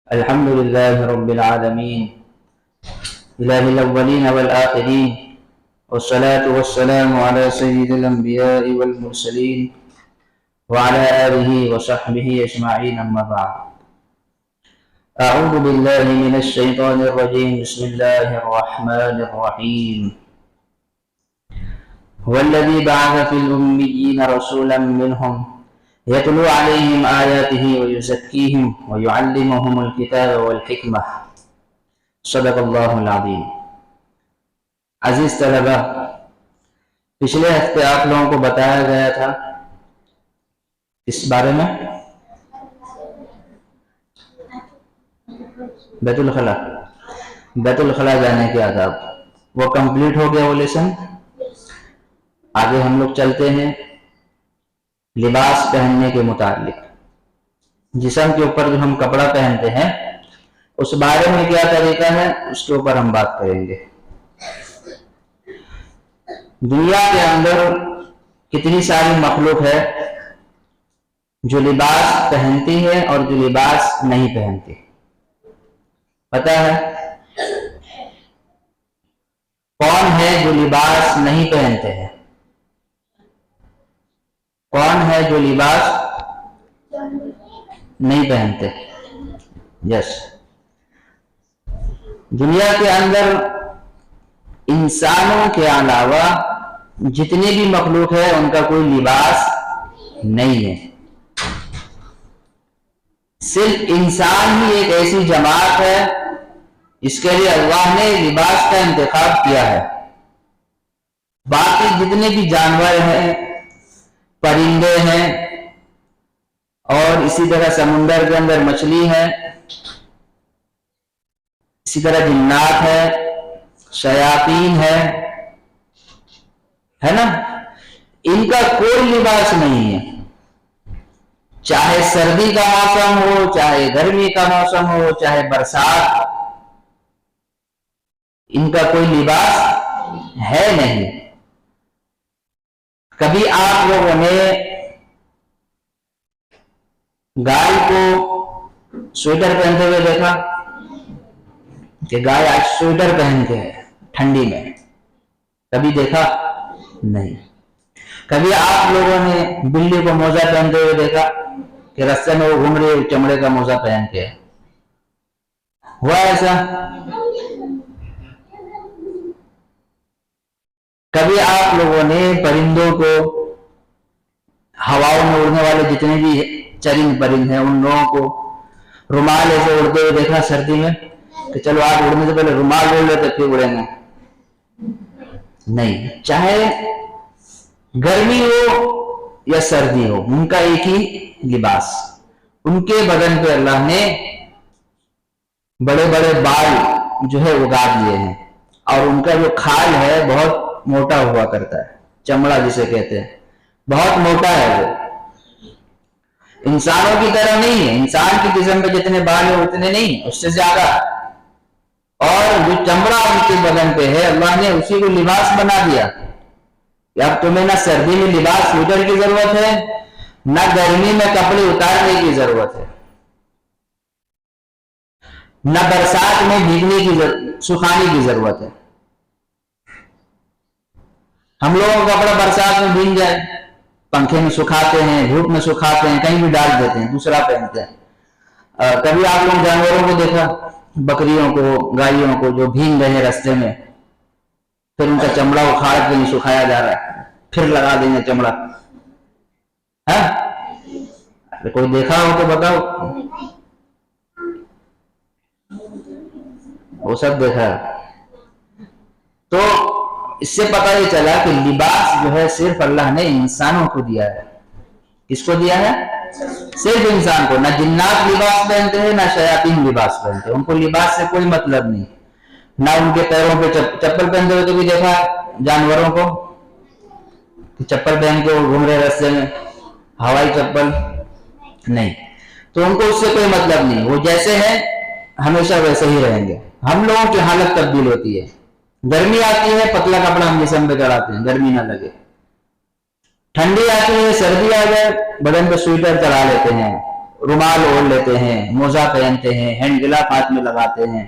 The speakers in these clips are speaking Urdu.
الحمد لله رب العالمين إله الأولين والآخرين والصلاة والسلام على سيد الأنبياء والمرسلين وعلى آله وصحبه أجمعين أما بعد. أعوذ بالله من الشيطان الرجيم. بسم الله الرحمن الرحيم. هو الذي بعث في الأميين رسولا منهم يتلو عليهم آياته ويزكيهم ويعلمهم الكتاب والحكمة. صدق اللہ العظیم. عزیز طلبہ، پچھلے ہفتے آپ لوگوں کو بتایا گیا تھا اس بارے میں بیت الخلاء جانے کے آداب. وہ کمپلیٹ ہو گیا وہ لیسن. آگے ہم لوگ چلتے ہیں لباس پہننے کے متعلق. جسم کے اوپر جو ہم کپڑا پہنتے ہیں اس بارے میں کیا طریقہ ہے اس کے اوپر ہم بات کریں گے. دنیا کے اندر کتنی ساری مخلوق ہے جو لباس پہنتی ہے اور جو لباس نہیں پہنتی. پتہ ہے کون ہے جو لباس نہیں پہنتے ہیں؟ کون ہے جو لباس نہیں پہنتے؟ یس. دنیا کے اندر انسانوں کے علاوہ جتنے بھی مخلوق ہے ان کا کوئی لباس نہیں ہے. صرف انسان ہی ایک ایسی جماعت ہے جس کے لیے اللہ نے لباس کا انتخاب کیا ہے. باقی جتنے بھی جانور ہیں، پرندے ہیں، اور اسی طرح سمندر کے اندر مچھلی ہے، اسی طرح جنات ہے، شیاطین ہے نا، ان کا کوئی لباس نہیں ہے. چاہے سردی کا موسم ہو، چاہے گرمی کا موسم ہو، چاہے برسات، ان کا کوئی لباس ہے نہیں. کبھی آپ لوگوں نے گائے کو سویٹر پہنتے ہوئے دیکھا کہ گائے آج سویٹر پہنتے ہیں ٹھنڈی میں؟ کبھی دیکھا نہیں. کبھی آپ لوگوں نے بلی کو موزہ پہنتے ہوئے دیکھا کہ رستے میں وہ گھوم رہی ہے چمڑے کا موزہ پہن کے؟ ہوا ایسا؟ کبھی آپ لوگوں نے پرندوں کو، ہواؤں میں اڑنے والے جتنے بھی چرند پرند ہیں ان لوگوں کو رومال ایسے اڑتے ہوئے دیکھا سردی میں کہ چلو آپ اڑنے سے پہلے رومال اوڑھ لیتے پھر اڑیں گے؟ نہیں. چاہے گرمی ہو یا سردی ہو ان کا ایک ہی لباس. ان کے بدن پہ اللہ نے بڑے بڑے بال جو ہے اگا دیے ہیں، اور ان کا جو کھال ہے بہت موٹا ہوا کرتا ہے، چمڑا جسے کہتے ہیں، بہت موٹا ہے. وہ انسانوں کی طرح نہیں ہے. انسان کی جسم پہ جتنے بال ہیں اتنے نہیں، اس سے زیادہ. اور جو چمڑا ان کے بدن پہ ہے اللہ نے اسی کو لباس بنا دیا کہ اب تمہیں نہ سردی میں لباس سویٹر کی ضرورت ہے، نہ گرمی میں کپڑے اتارنے کی ضرورت ہے، نہ برسات میں بھیگنے کی سکھانے کی ضرورت ہے. ہم لوگوں کا کپڑا برسات میں بھیگ جائے، پنکھے میں سکھاتے ہیں، دھوپ میں سکھاتے ہیں، کہیں بھی ڈال دیتے ہیں، دوسرا پہنتے ہیں. کبھی آپ لوگ جانوروں کو دیکھا، بکریوں کو، گائیوں کو جو بھیگ رہے ہیں رستے میں، پھر ان کا چمڑا اکھاڑ کے نہیں سکھایا جا رہا ہے، پھر لگا دیں گے چمڑا. کوئی دیکھا ہو تو بتاؤ. وہ سب دیکھا. تو اس سے پتہ یہ چلا کہ لباس جو ہے صرف اللہ نے انسانوں کو دیا ہے. کس کو دیا ہے؟ صرف انسان کو. نہ جنات لباس پہنتے ہیں، نہ شیاطین لباس پہنتے ہیں. ان کو لباس سے کوئی مطلب نہیں. نہ ان کے پیروں پہ چپل پہنتے ہوئے کبھی دیکھا جانوروں کو کہ چپل پہن کے وہ گھوم رہے راستے میں، ہوائی چپل نہیں. تو ان کو اس سے کوئی مطلب نہیں. وہ جیسے ہیں ہمیشہ ویسے ہی رہیں گے. ہم لوگوں کی حالت تبدیل ہوتی ہے. گرمی آتی ہے پتلا کپڑا ہم جسم پہ چڑھاتے ہیں گرمی نہ لگے. ٹھنڈی آتی ہے، سردی آ جائے بدن پہ سویٹر چڑھا لیتے ہیں. رومال اوڑھ لیتے ہیں، موزہ پہنتے ہیں، ہینڈ گلف ہاتھ میں لگاتے ہیں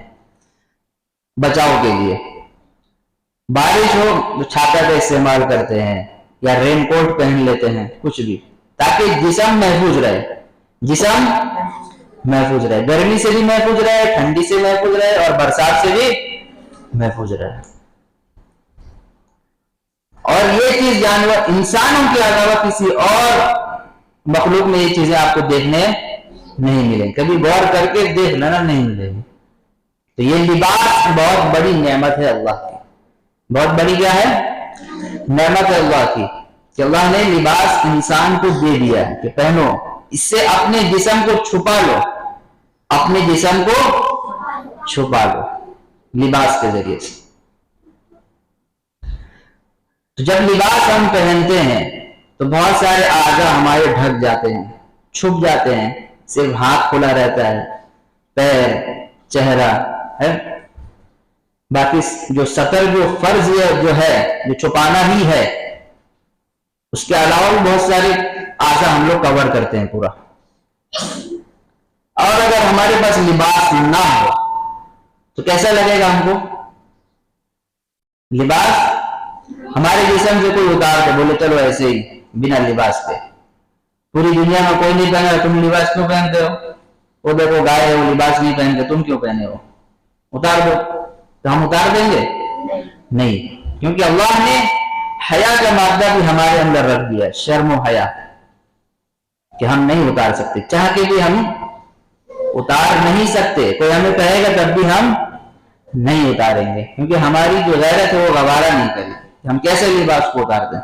بچاؤ کے لیے۔ بارش ہو تو چھاتا کا استعمال کرتے ہیں یا رین کوٹ پہن لیتے ہیں، کچھ بھی، تاکہ جسم محفوظ رہے، جسم محفوظ رہے، گرمی سے بھی محفوظ رہے، ٹھنڈی سے محفوظ رہے اور برسات سے بھی محفوظ رہے۔ اور یہ چیز جانور انسانوں کے علاوہ کسی اور مخلوق میں یہ چیزیں آپ کو دیکھنے نہیں ملیں، کبھی غور کر کے دیکھ لینا، نہیں ملے گی۔ تو یہ لباس بہت بڑی نعمت ہے اللہ کی، بہت بڑی کیا ہے نعمت ہے اللہ کی، کہ اللہ نے لباس انسان کو دے دیا ہے کہ پہنو، اس سے اپنے جسم کو چھپا لو، اپنے جسم کو چھپا لو لباس کے ذریعے سے۔ تو جب لباس ہم پہنتے ہیں تو بہت سارے اعضاء ہمارے ڈھک جاتے ہیں، چھپ جاتے ہیں، صرف ہاتھ کھلا رہتا ہے، پیر، چہرہ ہے، باقی جو سطر جو فرض جو ہے جو چھپانا ہی ہے، اس کے علاوہ بھی بہت سارے اعضاء ہم لوگ کور کرتے ہیں پورا۔ اور اگر ہمارے پاس لباس نہ ہو تو کیسا لگے گا ہم کو؟ لباس ہمارے جسم سے کوئی اتار کے بولے چلو ایسے ہی بنا لباس پہ، پوری دنیا میں کوئی نہیں پہنا، تم لباس کیوں پہنتے ہو؟ وہ دیکھو گائے وہ لباس نہیں پہنتے، تم کیوں پہنے ہو؟ اتار دو، تو ہم اتار دیں گے؟ نہیں، کیونکہ اللہ نے حیا کا مادہ بھی ہمارے اندر رکھ دیا، شرم و حیا، کہ ہم نہیں اتار سکتے، چاہ کے بھی ہم اتار نہیں سکتے، کوئی ہمیں کہے گا تب بھی ہم نہیں اتاریں گے، کیونکہ ہماری جو غیرت ہے وہ گوارا نہیں کرے ہم کیسے لباس کو اتار دیں۔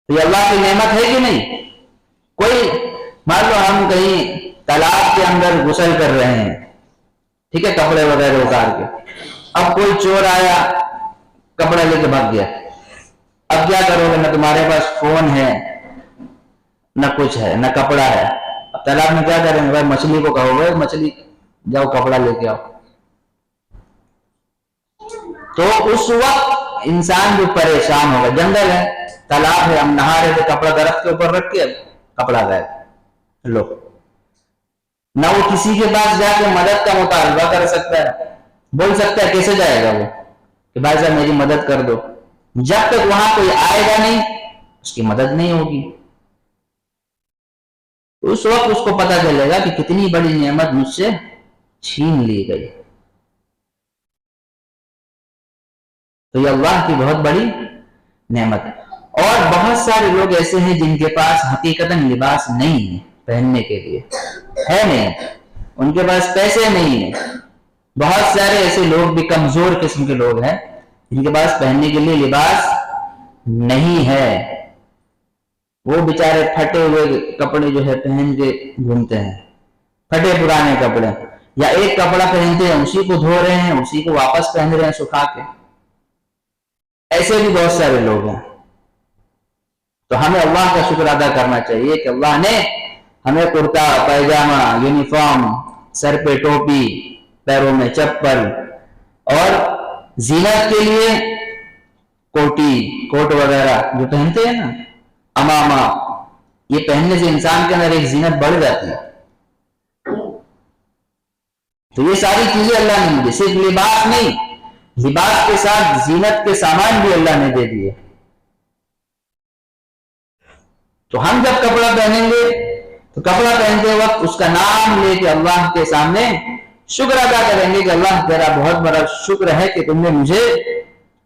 تو یہ اللہ کی نعمت ہے کہ نہیں؟ کوئی مان لو ہم کہیں تالاب کے اندر غسل کر رہے ہیں، ٹھیک ہے، کپڑے وغیرہ اتار کے، اب کوئی چور آیا کپڑا لے کے بھاگ گیا، اب کیا کرو گے؟ نہ تمہارے پاس فون ہے، نہ کچھ ہے، نہ کپڑا ہے، اب تالاب میں کیا کریں گے؟ بھائی مچھلی کو کہو گے مچھلی جاؤ کپڑا لے کے آؤ۔ تو اس وقت انسان جو پریشان ہوگا، جنگل ہے، تالاب ہے، ہم نہا رہے تھے، کپڑا درخت کے اوپر رکھ کے کپڑا گئے لو، نہ وہ کسی کے پاس جا کے مدد کا مطالبہ کر سکتا ہے، بول سکتا ہے، کیسے جائے گا وہ کہ بھائی صاحب میری مدد کر دو؟ جب تک وہاں کوئی آئے گا نہیں اس کی مدد نہیں ہوگی۔ اس وقت اس کو پتا چلے گا کہ کتنی بڑی نعمت مجھ سے چھین لی گئی۔ تو یہ اللہ کی بہت بڑی نعمت ہے۔ اور بہت سارے لوگ ایسے ہیں جن کے پاس حقیقتاً لباس نہیں ہے پہننے کے لیے، ہے نہیں، ان کے پاس پیسے نہیں ہیں۔ بہت سارے ایسے لوگ بھی کمزور قسم کے لوگ ہیں جن کے پاس پہننے کے لیے لباس نہیں ہے، وہ بیچارے پھٹے ہوئے کپڑے جو ہے پہن کے گھومتے ہیں، پھٹے پرانے کپڑے، یا ایک کپڑا پہنتے ہیں اسی کو دھو رہے ہیں، اسی کو واپس پہن رہے ہیں سکھا کے، ایسے بھی بہت سارے لوگ ہیں۔ تو ہمیں اللہ کا شکر ادا کرنا چاہیے کہ اللہ نے ہمیں کرتا پیجامہ، یونیفارم، سر پہ ٹوپی، پیروں میں چپل، اور زینت کے لیے کوٹ وغیرہ جو پہنتے ہیں نا، امامہ، یہ پہننے سے انسان کے اندر ایک زینت بڑھ جاتی ہے۔ تو یہ ساری چیزیں اللہ نے دی، صرف لباس نہیں، لباس کے ساتھ زینت کے سامان بھی اللہ نے دے دیے۔ تو ہم جب کپڑا پہنیں گے تو کپڑا پہنتے وقت اس کا نام لے کے اللہ کے سامنے شکر ادا کریں گے کہ اللہ تیرا بہت بڑا شکر ہے کہ تم نے مجھے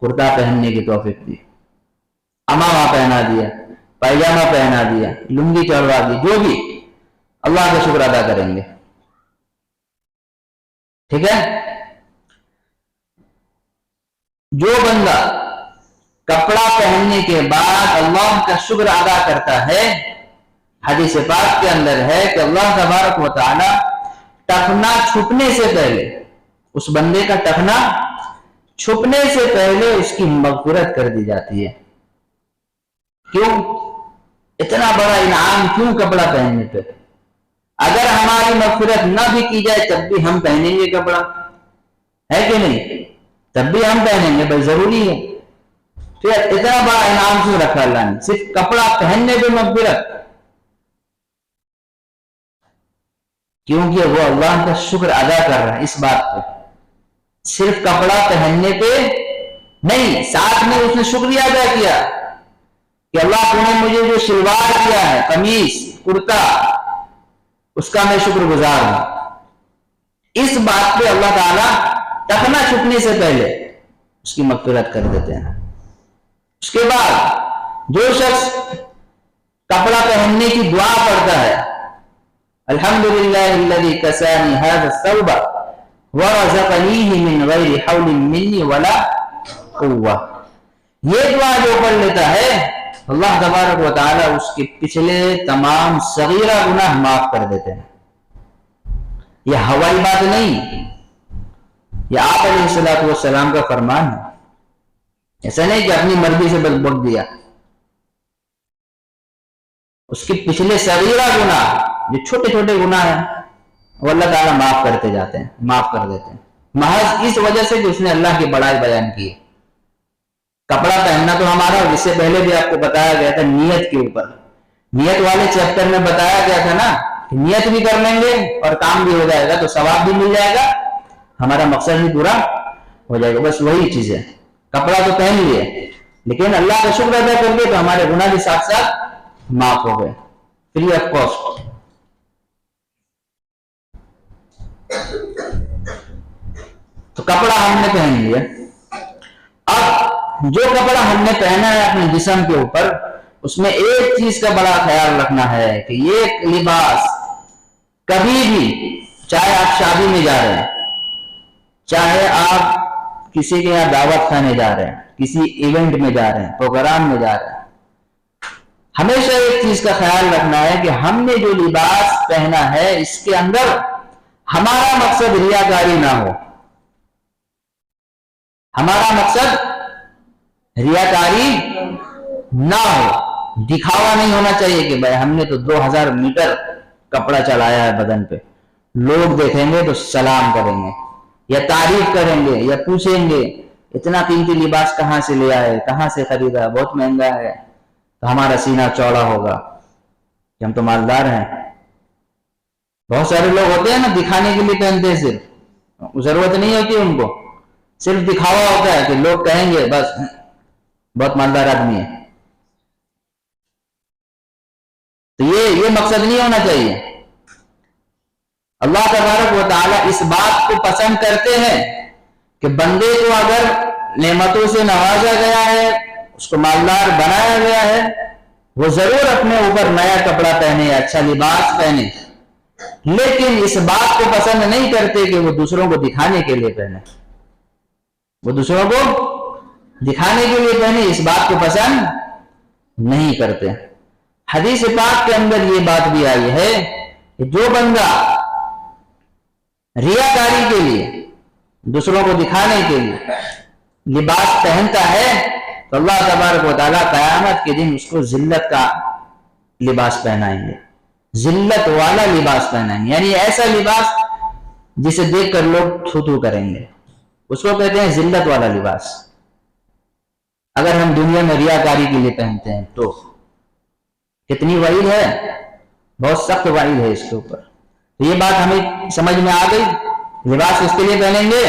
کرتا پہننے کی توفیق دی، امامہ پہنا دیا، پائجامہ پہنا دیا، لنگی چڑھوا دی، جو بھی، اللہ کا شکر ادا کریں گے، ٹھیک ہے۔ جو بندہ کپڑا پہننے کے بعد اللہ کا شکر ادا کرتا ہے، حدیث پاک کے اندر ہے کہ اللہ تبارک و تعالی ٹخنا چھپنے سے پہلے، اس بندے کا ٹخنا چھپنے سے پہلے اس کی مغفرت کر دی جاتی ہے۔ کیوں؟ اتنا بڑا انعام کیوں کپڑا پہننے پہ؟ اگر ہماری مغفرت نہ بھی کی جائے تب بھی ہم پہنیں گے کپڑا، ہے کہ نہیں؟ تب بھی ہم پہنیں گے، بھائی ضروری ہے۔ پھر اتنا بڑا انعام کیوں رکھا اللہ نے؟ صرف کپڑا پہننے پہ مغفرت، کیونکہ وہ اللہ کا شکر ادا کر رہا ہے اس بات پہ، صرف کپڑا پہننے پہ نہیں، ساتھ میں اس نے شکریہ ادا کیا کہ اللہ تو نے مجھے جو شلوار دیا ہے، قمیص، کرتا، اس کا میں شکر گزار ہوں۔ اس بات پہ اللہ تعالیٰ ٹکنا چھپنے سے پہلے اس کی مغفرت کر دیتے ہیں۔ اس کے بعد جو شخص کپڑا پہننے کی دعا پڑھتا ہے، الحمدللہ الذی کسانی ھذا الثوب ورزقنیہ من غیر حول منی ولا قوہ، یہ دعا جو پڑھ لیتا ہے اللہ تبارک و تعالیٰ اس کے پچھلے تمام صغیرہ گناہ معاف کر دیتے ہیں۔ یہ ہوائی بات نہیں، یہ آپ علیہ السلام کا فرمان ہے۔ ایسا نہیں کہ اپنی مرضی سے بس بک دیا، اس کے پچھلے صغیرہ گناہ جو چھوٹے چھوٹے گناہ ہیں وہ اللہ تعالیٰ معاف کرتے جاتے ہیں، معاف کر دیتے ہیں، محض اس وجہ سے کہ اس نے اللہ کی بڑائی بیان کی۔ کپڑا پہننا تو ہمارا، جس سے پہلے بھی آپ کو بتایا گیا تھا نیت کے اوپر، نیت والے چیپٹر میں بتایا گیا تھا نا کہ نیت بھی کر لیں گے اور کام بھی ہو جائے گا تو ثواب بھی مل جائے گا، ہمارا مقصد بھی پورا ہو جائے گا۔ بس وہی چیز ہے، کپڑا تو پہن لیے لیکن اللہ کا شکر ادا کر کے تو ہمارے گناہ بھی ساتھ ساتھ معاف ہو گئے، فری آف کاسٹ۔ تو کپڑا ہم نے پہن لیا، اب جو کپڑا ہم نے پہنا ہے اپنے جسم کے اوپر، اس میں ایک چیز کا بڑا خیال رکھنا ہے کہ یہ لباس کبھی بھی، چاہے آپ شادی میں جا رہے ہیں، چاہے آپ کسی کے یہاں دعوت کھانے جا رہے ہیں، کسی ایونٹ میں جا رہے ہیں، پروگرام میں جا رہے ہیں، ہمیشہ ایک چیز کا خیال رکھنا ہے کہ ہم نے جو لباس پہنا ہے اس کے اندر ہمارا مقصد ریاکاری نہ ہو، ہمارا مقصد ریاکاری نہ ہو، دکھاوا نہیں ہونا چاہیے کہ بھائی ہم نے تو 2000 میٹر کپڑا چلایا ہے بدن پہ، لوگ دیکھیں گے تو سلام کریں گے یا تعریف کریں گے یا پوچھیں گے اتنا قیمتی لباس کہاں سے لیا ہے، کہاں سے خریدا، بہت مہنگا ہے، تو ہمارا سینہ چوڑا ہوگا کہ ہم تو مالدار ہیں۔ بہت سارے لوگ ہوتے ہیں نا دکھانے کے لیے پہنتے ہیں، صرف ضرورت نہیں ہوتی ان کو، صرف دکھاوا ہوتا ہے کہ لوگ کہیں گے بس بہت مالدار آدمی ہے۔ تو یہ مقصد نہیں ہونا چاہیے۔ اللہ تبارک و تعالیٰ اس بات کو پسند کرتے ہیں کہ بندے کو اگر نعمتوں سے نوازا گیا ہے، اس کو مالدار بنایا گیا ہے، وہ ضرور اپنے اوپر نیا کپڑا پہنے، اچھا لباس پہنے، لیکن اس بات کو پسند نہیں کرتے کہ وہ دوسروں کو دکھانے کے لیے پہنے، وہ دوسروں کو دکھانے کے لیے پہنے، اس بات کو پسند نہیں کرتے۔ حدیث پاک کے اندر یہ بات بھی آئی ہے کہ جو بندہ ریاکاری کے لیے، دوسروں کو دکھانے کے لیے لباس پہنتا ہے تو اللہ تبارک و تعالیٰ قیامت کے دن اس کو ذلت کا لباس پہنائیں گے، ذلت والا لباس پہنائیں گے، یعنی ایسا لباس جسے دیکھ کر لوگ تھو تھو کریں گے، اس کو کہتے ہیں ذلت والا لباس۔ اگر ہم دنیا میں ریاکاری کے لیے پہنتے ہیں تو کتنی وعید ہے، بہت سخت وعید ہے اس کے اوپر۔ تو یہ بات ہمیں سمجھ میں آ گئی، لباس اس کے لیے پہنیں گے،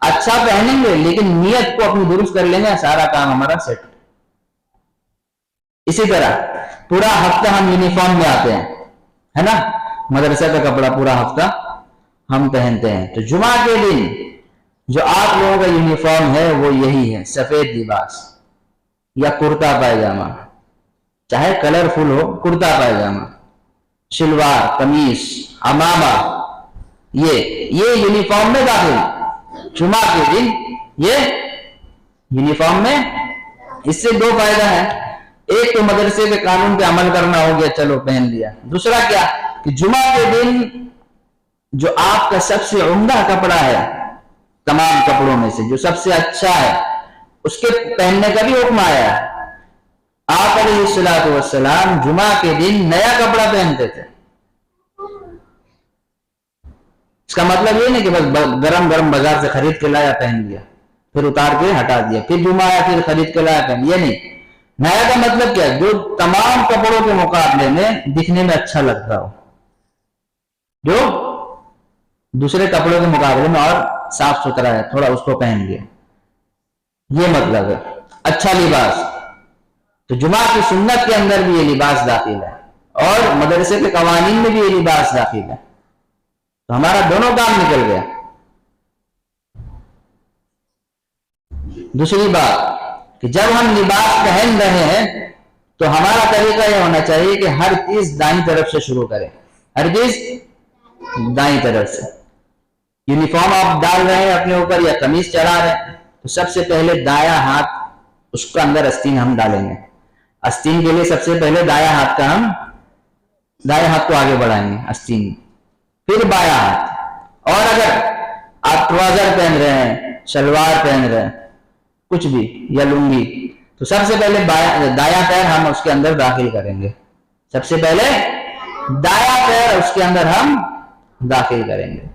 اچھا پہنیں گے لیکن نیت کو اپنی درست کر لیں گے، سارا کام ہمارا سیٹ۔ اسی طرح پورا ہفتہ ہم یونیفارم میں آتے ہیں، ہے نا، مدرسہ کا کپڑا پورا ہفتہ ہم پہنتے ہیں، تو جمعہ کے دن جو آپ لوگوں کا یونیفارم ہے وہ یہی ہے، سفید لباس یا کرتا پائجامہ، چاہے کلرفل ہو، کرتا پائجامہ، شلوار، قمیص، عمامہ، یہ یونیفارم میں داخل جمعہ کے دن، یہ یونیفارم میں۔ اس سے دو فائدہ ہے، ایک تو مدرسے کے قانون پہ عمل کرنا ہو گیا، چلو پہن لیا، دوسرا کیا کہ جمعہ کے دن جو آپ کا سب سے عمدہ کپڑا ہے تمام کپڑوں میں سے، جو سب سے اچھا ہے، اس کے پہننے کا بھی حکم آیا ہے۔ آپ علیہ السلام جمعہ کے دن نیا کپڑا پہنتے تھے۔ اس کا مطلب یہ نہیں کہ بس گرم گرم بازار سے خرید کے لایا پہن لیا، پھر اتار کے ہٹا دیا، پھر جمعہ آیا پھر خرید کے لایا پہن، یہ نہیں۔ نیا کا مطلب کیا، جو تمام کپڑوں کے مقابلے میں دکھنے میں اچھا لگتا ہو، جو دوسرے کپڑوں کے مقابلے میں اور صاف ستھرا ہے، تھوڑا اس کو پہن لیا، یہ مطلب ہے اچھا لباس۔ تو جمعہ کی سنت کے اندر بھی یہ لباس داخل ہے اور مدرسے کے قوانین میں بھی یہ لباس داخل ہے، تو ہمارا دونوں کام نکل گیا۔ دوسری بات کہ جب ہم لباس پہن رہے ہیں تو ہمارا طریقہ یہ ہونا چاہیے کہ ہر چیز دائیں طرف سے شروع کریں، ہر چیز دائیں طرف سے۔ یونیفارم آپ ڈال رہے ہیں اپنے اوپر یا قمیص چڑھا رہے ہیں تو سب سے پہلے دایاں ہاتھ اس کا اندر آستین ہم ڈالیں گے، آستین کے لیے سب سے پہلے دایاں ہاتھ کو آگے بڑھائیں گے، آستین، پھر بایاں ہاتھ۔ اور اگر آپ ٹراؤزر پہن رہے ہیں، شلوار پہن رہے ہیں، کچھ بھی، یا لنگی، تو سب سے پہلے دایاں پیر ہم اس کے اندر داخل کریں گے، سب سے پہلے دایاں پیر اس کے اندر ہم داخل کریں گے۔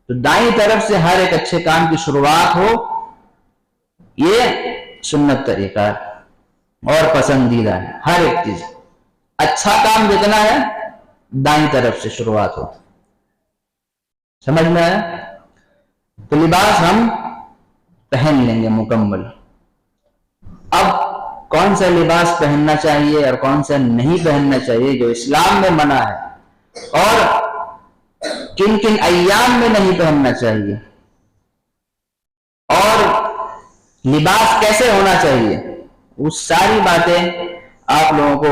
تو دائیں طرف سے ہر ایک اچھے کام کی شروعات ہو، یہ سنت طریقہ ہے اور پسندیدہ ہے۔ ہر ایک چیز اچھا کام جتنا ہے دائیں طرف سے شروعات ہو، سمجھ میں آیا؟ تو لباس ہم پہن لیں گے مکمل۔ اب کون سا لباس پہننا چاہیے اور کون سا نہیں پہننا چاہیے جو اسلام میں منع ہے، اور کن کن ایام میں نہیں پہننا چاہیے، اور لباس کیسے ہونا چاہیے، وہ ساری باتیں آپ لوگوں کو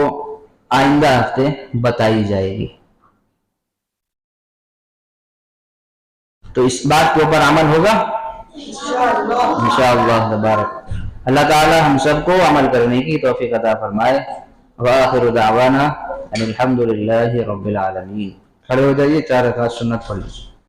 آئندہ ہفتے بتائی جائے گی۔ تو اس بات کے اوپر عمل ہوگا انشاءاللہ تبارک۔ اللہ تعالی ہم سب کو عمل کرنے کی توفیق عطا فرمائے۔ وآخر دعوانا ان الحمد للہ رب العالمین۔ کھڑے ہو جائیے، 4 رکعت سنت پڑھ لیجیے۔